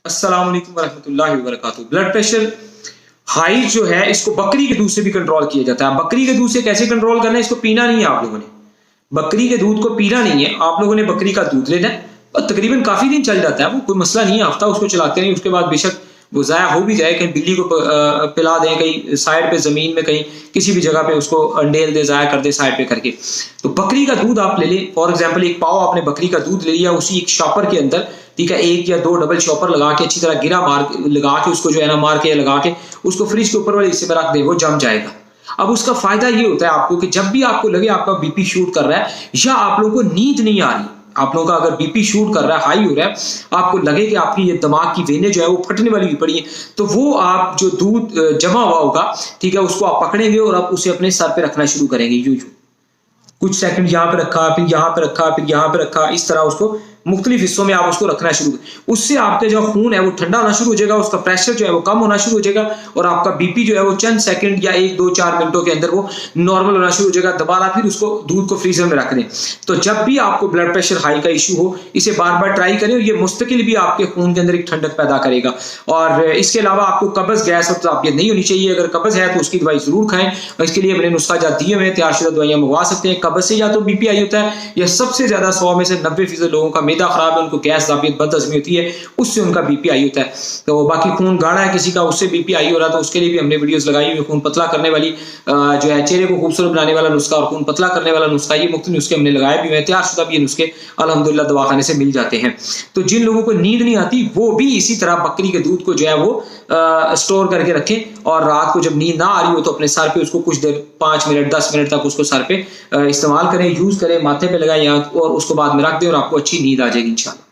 अस्सलाम वालेकुम वरहमतुल्लाहि वबरकातुहू। ब्लड प्रेशर हाई जो है इसको बकरी के दूध से भी कंट्रोल किया जाता है। बकरी के दूध से कैसे कंट्रोल करना है, इसको पीना नहीं है आप लोगों ने, बकरी के दूध को पीना नहीं है, आप लोगों ने बकरी का दूध लेना है और तकरीबन काफी दिन चल जाता है, वो कोई मसला नहीं है, हफ्ता उसको चलाते नहीं, उसके बाद बेशक वो ज़ाया हो भी जाए, कहीं बिल्ली को पिला दें, कहीं साइड पे ज़मीन में कहीं किसी भी जगह पे उसको अंडेल दे, ज़ाया कर दे साइड पे करके। तो बकरी का दूध आप ले लें, फॉर एग्जांपल एक पाव आपने बकरी का दूध ले लिया, उसी एक शॉपर के अंदर, ठीक है, एक या दो डबल शॉपर लगा के अच्छी तरह गिरा मार लगा के उसको जो है ना मार के लगा के उसको फ्रिज के ऊपर वाले हिस्से में रख दे, वो जम जाएगा। अब उसका फायदा ये होता है आपको कि जब भी आपको लगे आपका बीपी शूट कर रहा है या आप लोगों को नींद नहीं आ रही, आप लोगों का अगर बीपी शूट कर रहा है, हाई हो रहा है, आपको लगे कि आपकी ये दिमाग की वेनें जो है वो फटने वाली हुई पड़ी है, तो वो आप जो दूध जमा हुआ होगा, ठीक है, उसको आप पकड़ेंगे और आप उसे अपने सर पे रखना शुरू करेंगे। यूं कुछ सेकंड यहाँ पे रखा, फिर यहाँ पे रखा, फिर यहाँ पे रखा, इस तरह उसको मुख्तलिफ हिस्सों में आप उसको रखना शुरू करें। उससे आपका जो खून है वो ठंडा होना शुरू हो जाएगा, उसका प्रेशर जो है वो कम होना शुरू हो जाएगा और आपका बीपी जो है वो चंद सेकंड या 1-2-4 मिनटों के अंदर वो नॉर्मल होना शुरू हो जाएगा। दोबारा फिर उसको दूध को फ्रीजर में रख दें। तो जब भी आपको ब्लड प्रेशर हाई का इशू हो, इसे बार बार ट्राई करें और ये मुस्तकिल भी आपके खून के अंदर एक ठंडक पैदा करेगा। और इसके अलावा आपको कब्ज, गैस और ताबियत नहीं होनी चाहिए। अगर कब्ज है तो उसकी दवाई जरूर खाएं और इसके लिए मैंने नुस्खा जात दिए हुए, तैयारशुदा दवाइयां मंगवा सकते हैं। कब्ज से या तो बीपी आई होता है या सबसे ज्यादा 100 में से 90% लोगों का मैदा खराब है, उनको गैस ताबियत बदहजमी होती है, उससे उनका बीपी आई होता है। तो बाकी खून गाढ़ा है किसी का, उससे बीपी आई हो रहा, तो उसके लिए भी हमने वीडियोस लगाई हुई, खून पतला करने वाली जो है, चेहरे को खूबसूरत बनाने वाला नुस्खा और खून पतला करने वाला नुस्खा, ये मुख्तलिफ नुस्खे हमने लगाए भी हुए, तैयारशुदा भी ये नुस्खे अल्हम्दुलिल्लाह दवाखाने से मिल जाते हैं। तो जिन लोगों को नींद नहीं आती वो भी इसी तरह बकरी के दूध को जो है वो स्टोर करके रखें और रात को जब नींद ना आ रही हो तो अपने सर पे उसको कुछ देर 5 मिनट 10 मिनट तक उसको सर पे इस्तेमाल करें, यूज करें, माथे पे लगाएं और उसको बाद में रख दें और आपको अच्छी नींद आ जाएगी इंशाल्लाह।